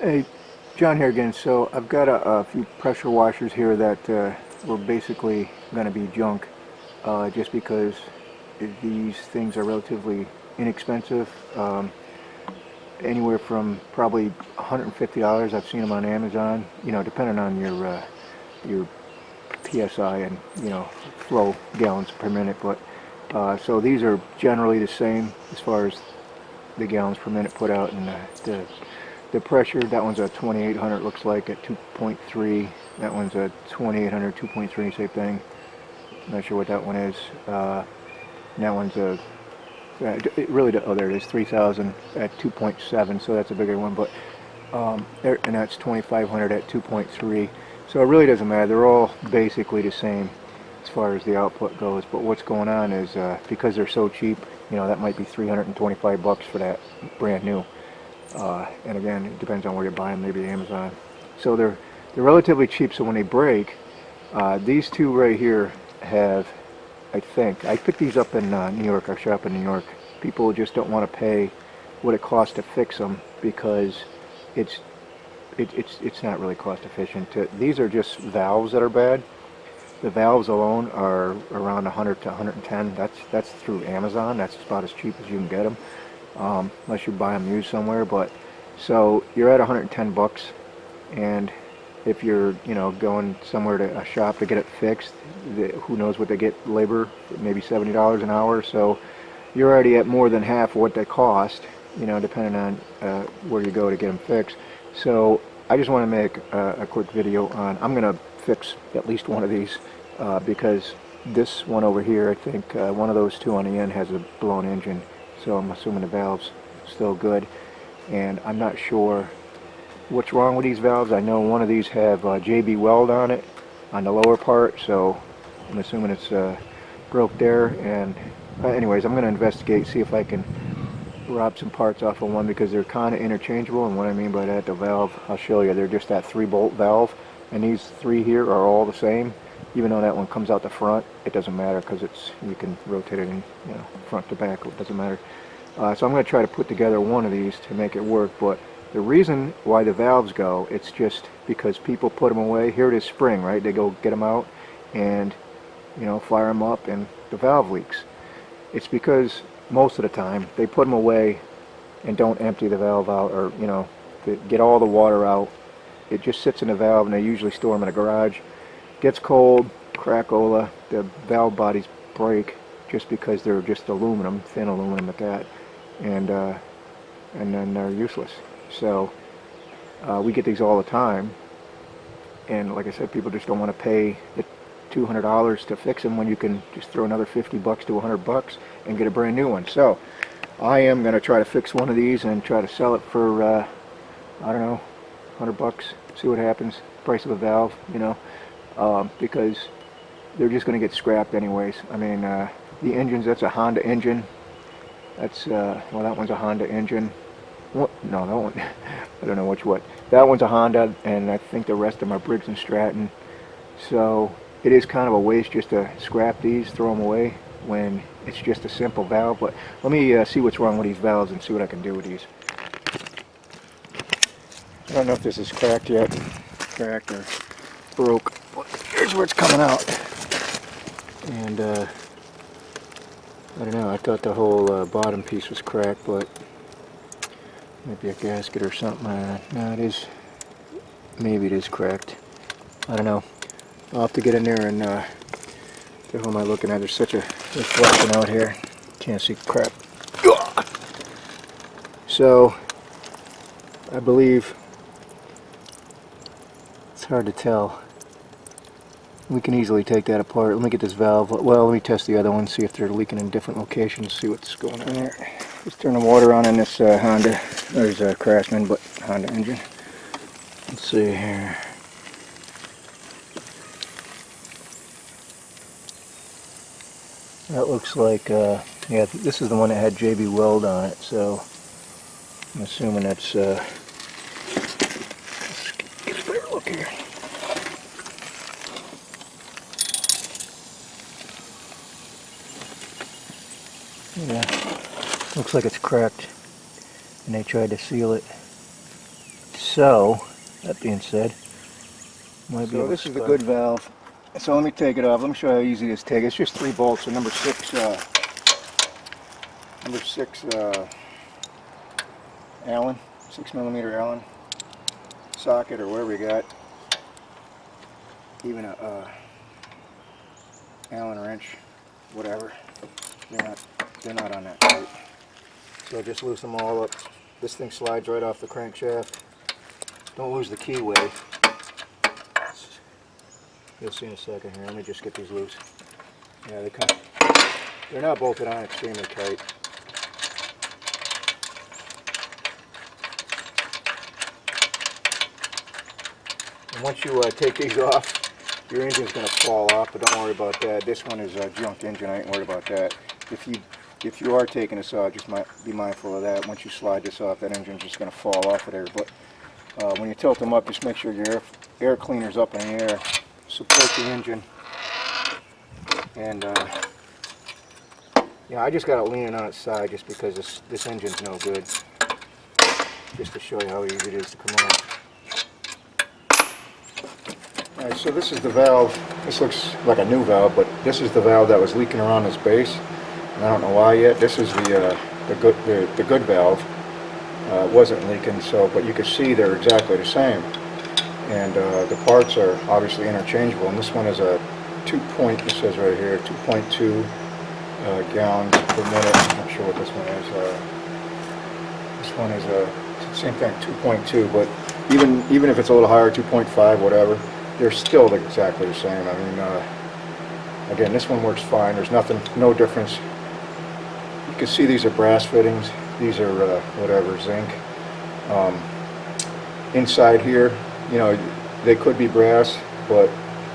Hey, John here again. So I've got a few pressure washers here that were basically going to be junk, just because these things are relatively inexpensive. Anywhere from probably $150. I've seen them on Amazon. You know, depending on your PSI and flow gallons per minute. But so these are generally the same as far as the gallons per minute put out, and the pressure. That one's a 2800, looks like, at 2.3. That one's a 2800 2.3, same thing. Not sure what that one is. And that one's a it really, oh, there it is, 3000 at 2.7, so that's a bigger one. But and that's 2500 at 2.3. So it really doesn't matter. They're all basically the same as far as the output goes. But what's going on is because they're so cheap, that might be 325 bucks for that brand new. And again, it depends on where you buy them, maybe Amazon. So they're relatively cheap. So when they break, these two right here have, I picked these up in New York. I shop in New York. People just don't want to pay what it costs to fix them because it's not really cost efficient. These are just valves that are bad. The valves alone are around 100 to 110. That's through Amazon. That's about as cheap as you can get them, unless you buy them used somewhere. But so you're at 110 bucks, and if you're going somewhere to a shop to get it fixed, who knows what they get labor, maybe $70 an hour. So you're already at more than half of what they cost, depending on where you go to get them fixed. So I just want to make a quick video on, I'm going to fix at least one of these because this one over here, I think one of those two on the end has a blown engine. So I'm assuming the valve's still good, and I'm not sure what's wrong with these valves. I know one of these have JB Weld on it on the lower part, so I'm assuming it's broke there. And anyways, I'm going to investigate, see if I can rob some parts off of one, because they're kind of interchangeable. And what I mean by that, the valve, I'll show you. They're just that 3-bolt valve, and these three here are all the same. Even though that one comes out the front, it doesn't matter because you can rotate it in, front to back. It doesn't matter. So I'm going to try to put together one of these to make it work. But the reason why the valves go, it's just because people put them away. Here it is, spring, right? They go get them out and fire them up, and the valve leaks. It's because most of the time they put them away and don't empty the valve out, or to get all the water out. It just sits in the valve, and they usually store them in a garage. Gets cold, crack-ola, the valve bodies break just because they're just aluminum, thin aluminum at that, and then they're useless. So we get these all the time, and like I said, people just don't want to pay the $200 to fix them when you can just throw another 50 bucks to 100 bucks and get a brand new one. So I am going to try to fix one of these and try to sell it for I don't know, 100 bucks, see what happens. Price of a valve, because they're just going to get scrapped anyways. I mean, the engines, that's a Honda engine. That's well, that one's a Honda engine. What? No, that one, I don't know which what. That one's a Honda, and I think the rest of them are Briggs & Stratton. So it is kind of a waste just to scrap these, throw them away, when it's just a simple valve. But let me see what's wrong with these valves and see what I can do with these. I don't know if this is cracked yet, cracked or broke. But here's where it's coming out. And I don't know, I thought the whole bottom piece was cracked, but maybe a gasket or something. No, it is, maybe it is cracked. I don't know. I'll have to get in there and who am I looking at? There's such a reflection out here. Can't see crap. So I believe, it's hard to tell. We can easily take that apart. Let me get this valve. Well, let me test the other one, see if they're leaking in different locations, see what's going on there. Just turn the water on in this Honda. There's a Craftsman, but Honda engine. Let's see here. That looks like, yeah, this is the one that had JB Weld on it, so I'm assuming that's, let's get a better look here. Yeah, looks like it's cracked, and they tried to seal it. So, that being said, might be So able this to is the start. good valve. So let me take it off. Let me show you how easy it is to take. It's just 3 bolts. So number 6 Allen, 6mm Allen socket or whatever you got. Even a Allen wrench, whatever. They're not on that tight. So just loosen them all up. This thing slides right off the crankshaft. Don't lose the keyway. You'll see in a second here. Let me just get these loose. Yeah, they're not bolted on extremely tight. And once you take these off, your engine's going to fall off, but don't worry about that. This one is a junk engine. I ain't worried about that. If you are taking this off, just be mindful of that. Once you slide this off, that engine's just going to fall off of there. But when you tilt them up, just make sure your air cleaner's up in the air. Support the engine. And yeah, I just got it leaning on its side just because this engine's no good. Just to show you how easy it is to come on. Alright, so this is the valve. This looks like a new valve, but this is the valve that was leaking around this base. And I don't know why yet. This is the good valve. It wasn't leaking, but you can see they're exactly the same. And the parts are obviously interchangeable. And this one is a it says right here, 2.2 gallons per minute. I'm not sure what this one is. This one is same thing, 2.2. But even if it's a little higher, 2.5, whatever. They're still exactly the same. I mean, again, this one works fine. There's no difference. You can see these are brass fittings. These are whatever, zinc. Inside here, they could be brass, but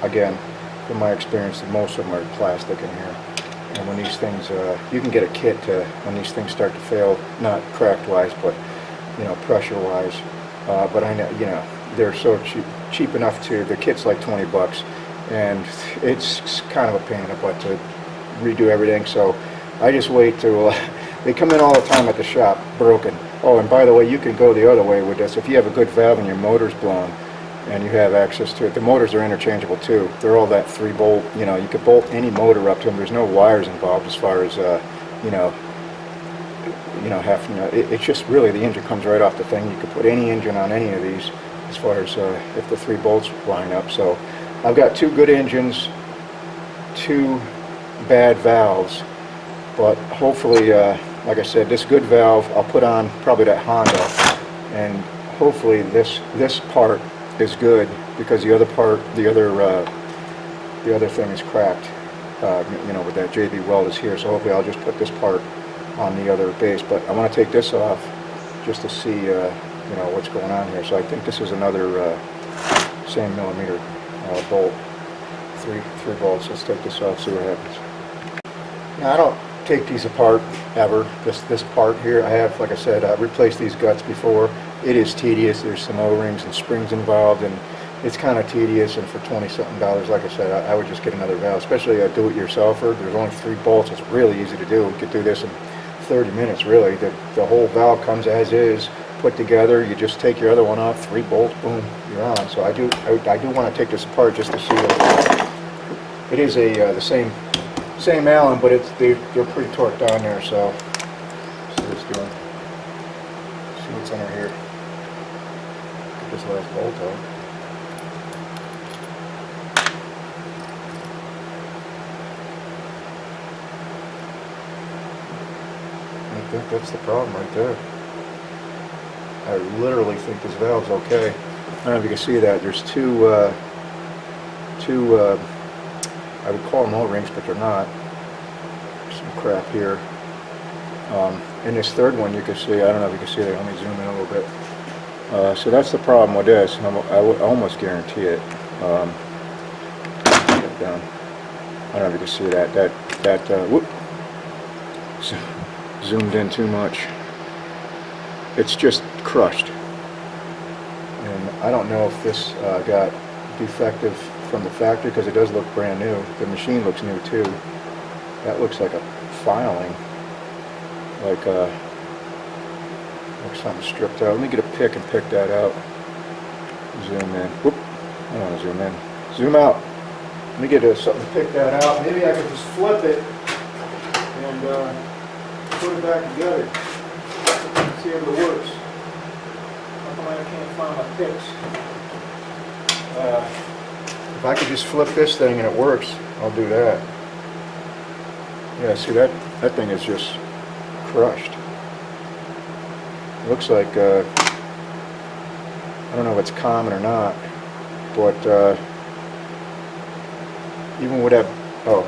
again, from my experience, most of them are plastic in here. And when these things, you can get a kit when these things start to fail, not cracked-wise, but pressure-wise. But I know, they're so cheap enough the kit's like 20 bucks, and it's kind of a pain in the butt to redo everything. So I just wait till they come in all the time at the shop broken. Oh, and by the way, you can go the other way with this. If you have a good valve and your motor's blown and you have access to it, the motors are interchangeable too. They're all that 3-bolt. You could bolt any motor up to them. There's no wires involved as far as it's just really the engine comes right off the thing. You could put any engine on any of these as far as if the 3 bolts line up. So I've got 2 good engines, 2 bad valves, but hopefully, like I said, this good valve I'll put on probably that Honda, and hopefully this part is good because the other thing is cracked. With that JB weld is here, so hopefully I'll just put this part on the other base. But I want to take this off just to see what's going on here. So I think this is another same millimeter bolt, three bolts. Let's take this off, see what happens. Now I don't take these apart ever. This part here, I have, like I said, replaced these guts before. It is tedious. There's some O-rings and springs involved, and it's kind of tedious. And for $20-something, like I said, I would just get another valve, especially a do-it-yourselfer. There's only 3 bolts. It's really easy to do. You could do this in 30 minutes, really. The whole valve comes as is, put together. You just take your other one off, 3 bolts, boom, you're on. So I do want to take this apart just to see it. It is the same Allen, but they're pretty torqued on there. So see what it's doing. See what's under here. Get this last bolt out. I think that's the problem right there. I literally think this valve's okay. I don't know if you can see that. There's two I would call them O-rings, but they're not. There's some crap here. And this third one you can see, I don't know if you can see that. Let me zoom in a little bit. So that's the problem with this. I would almost guarantee it. Get down. I don't know if you can see that. Whoop. Zoomed in too much. It's just crushed. And I don't know if this got defective from the factory, because it does look brand new. The machine looks new too. That looks like a filing, like something stripped out. Let me get a pick and pick that out. Zoom in. Whoop. I don't want to zoom in. Zoom out. Let me get something to pick that out. Maybe I could just flip it and put it back together. See if it works. How come I can't find my picks? If I could just flip this thing and it works, I'll do that. Yeah, see that thing is just crushed. It looks like, I don't know if it's common or not, but even with that, oh,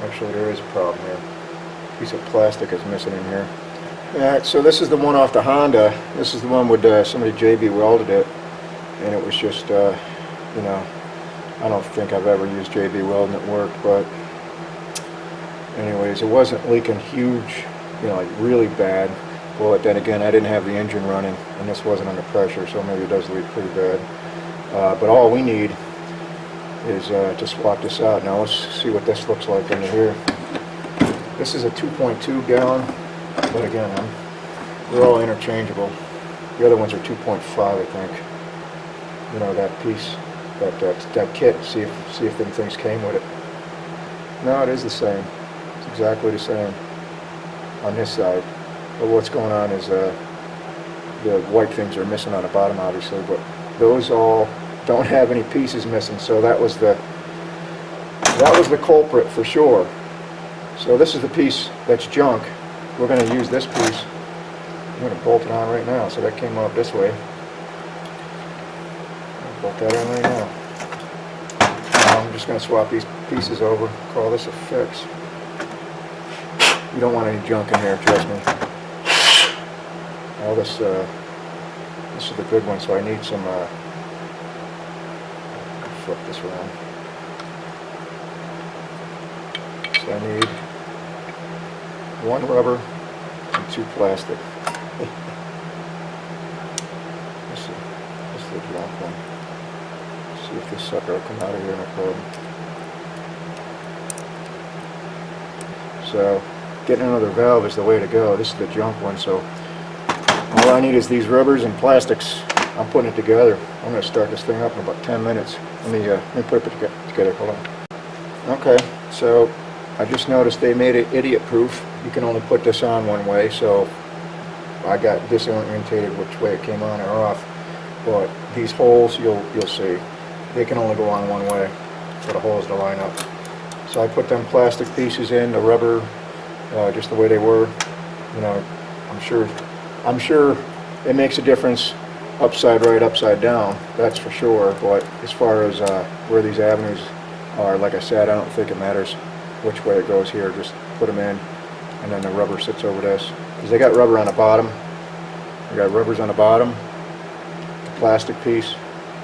actually there is a problem here. A piece of plastic is missing in here. Alright, so this is the one off the Honda. This is the one with somebody JB welded it, and it was just, you know, I don't think I've ever used JB welding at work, but anyways, it wasn't leaking huge, you know, like really bad. Well, then again, I didn't have the engine running, and this wasn't under pressure, so maybe it does leak pretty bad. But all we need is to swap this out. Now let's see what this looks like under here. This is a 2.2 gallon, but again, they're all interchangeable. The other ones are 2.5, I think. You know, that piece, that kit. See if them things came with it. No, it is the same. It's exactly the same on this side. But what's going on is the white things are missing on the bottom, obviously, but those all don't have any pieces missing, so that was the culprit for sure. So this is the piece that's junk. We're going to use this piece. I'm going to bolt it on right now. So that came out this way. I'll bolt that on right now. I'm just going to swap these pieces over. Call this a fix. You don't want any junk in here, trust me. All this is the good one, so I need some. Flip this around. So I need one rubber and two plastic. This is the junk one. Let's see if this sucker will come out of here no problem. So getting another valve is the way to go. This is the junk one, so all I need is these rubbers and plastics. I'm putting it together. I'm going to start this thing up in about 10 minutes. Let me put it together. Hold on. Okay, so I just noticed they made it idiot-proof. You can only put this on one way, so I got disorientated which way it came on or off. But these holes, you'll see, they can only go on one way for the holes to line up. So I put them plastic pieces in, the rubber, just the way they were. You know, I'm sure it makes a difference. Upside right, upside down, that's for sure, but as far as where these avenues are, like I said, I don't think it matters which way it goes here. Just put them in, and then the rubber sits over this. Because they got rubber on the bottom. They got rubbers on the bottom, the plastic piece,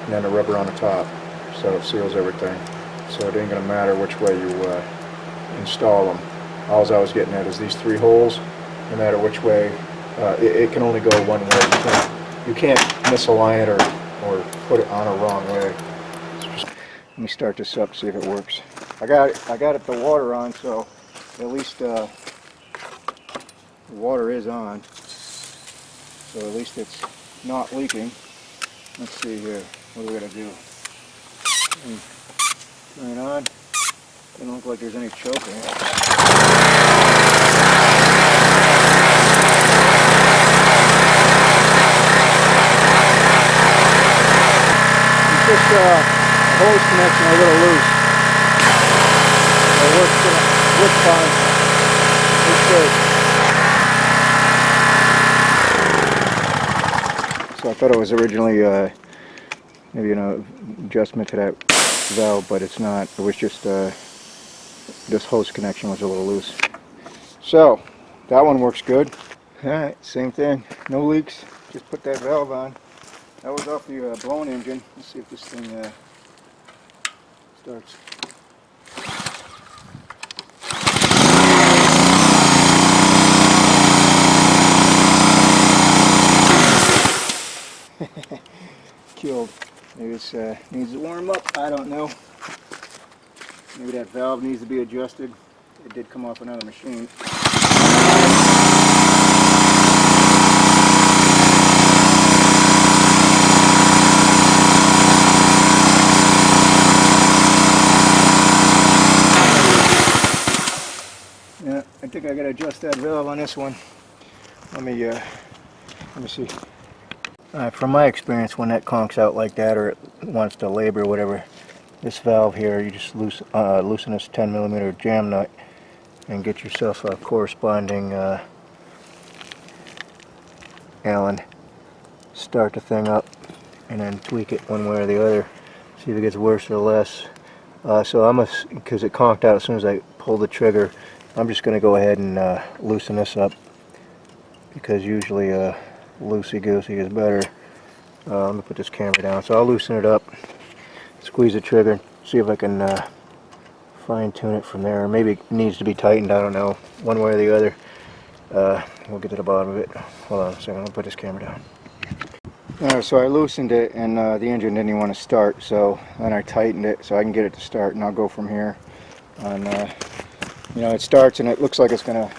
and then the rubber on the top. So it seals everything. So it ain't going to matter which way you install them. All I was getting at is these three holes, no matter which way, it can only go one way. You can't misalign it or put it on a wrong way. Let me start this up, see if it works. I got it the water on, so at least the water is on. So at least it's not leaking. Let's see here. What are we gonna do? Turn it on. Doesn't look like there's any choking. Just hose connection a little loose. It works fine. It's good. So I thought it was originally maybe an adjustment to that valve, but it's not. It was just this hose connection was a little loose. So that one works good. Alright, same thing. No leaks. Just put that valve on. That was off the blown engine. Let's see if this thing starts. Killed. Maybe it needs to warm up. I don't know. Maybe that valve needs to be adjusted. It did come off another machine. I think I gotta adjust that valve on this one. Let me see. From my experience, when that conks out like that, or it wants to labor or whatever, this valve here, you just loosen this 10mm jam nut and get yourself a corresponding Allen. Start the thing up and then tweak it one way or the other. See if it gets worse or less. So because it conked out as soon as I pulled the trigger, I'm just going to go ahead and loosen this up, because usually loosey-goosey is better. Let me put this camera down. So I'll loosen it up, squeeze the trigger, see if I can fine-tune it from there. Maybe it needs to be tightened, I don't know, one way or the other. We'll get to the bottom of it. Hold on a second, I'll put this camera down. So I loosened it, and the engine didn't even want to start, so then I tightened it so I can get it to start, and I'll go from here. And you know, it starts and it looks like it's gonna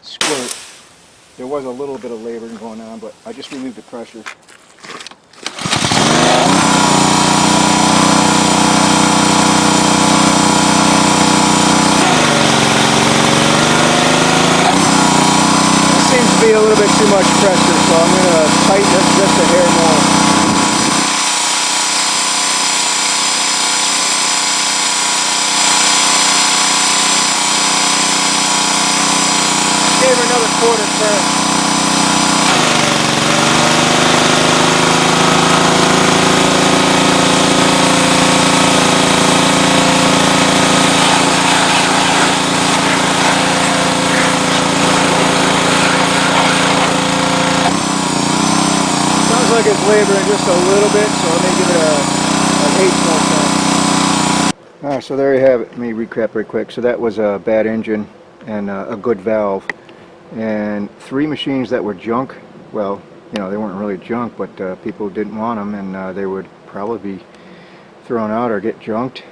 squirt. There was a little bit of laboring going on, but I just relieved the pressure. Seems to be a little bit too much pressure, so I'm going to tighten it just a hair more. Gave her another quarter turn. Like it's laboring just a little bit, so let me give it an 8 more time. Alright, so there you have it. Let me recap very quick. So that was a bad engine and a good valve, and 3 machines that were junk. Well, you know, they weren't really junk, but people didn't want them, and they would probably be thrown out or get junked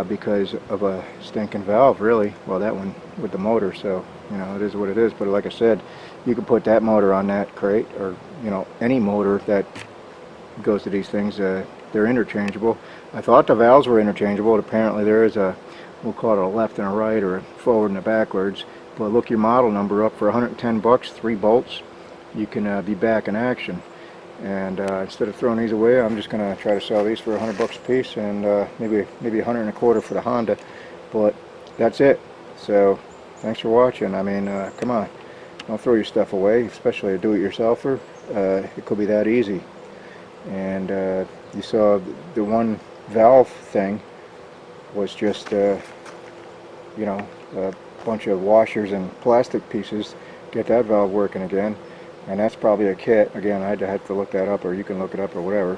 because of a stinking valve, really. Well, that one with the motor, so you know, it is what it is. But like I said, you could put that motor on that crate, or you know, any motor that goes to these things. They're interchangeable. I thought the valves were interchangeable, but apparently there is a, we'll call it a left and a right, or a forward and a backwards. But look your model number up. For 110 bucks, 3 bolts, you can be back in action. And instead of throwing these away, I'm just going to try to sell these for 100 bucks a piece, and maybe 100 and a quarter for the Honda. But that's it. So thanks for watching. I mean, come on, don't throw your stuff away, especially a do-it-yourselfer. It could be that easy. And you saw the one valve thing was just you know, a bunch of washers and plastic pieces. Get that valve working again. And that's probably a kit. Again, I'd have to look that up, or you can look it up, or whatever.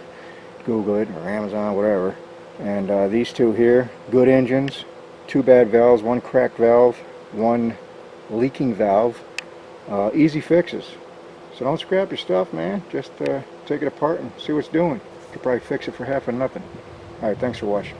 Google it, or Amazon, whatever. And these two here, good engines, 2 bad valves, 1 cracked valve, 1 leaking valve. Easy fixes. So don't scrap your stuff, man. Just take it apart and see what's doing. You could probably fix it for half of nothing. Alright, thanks for watching.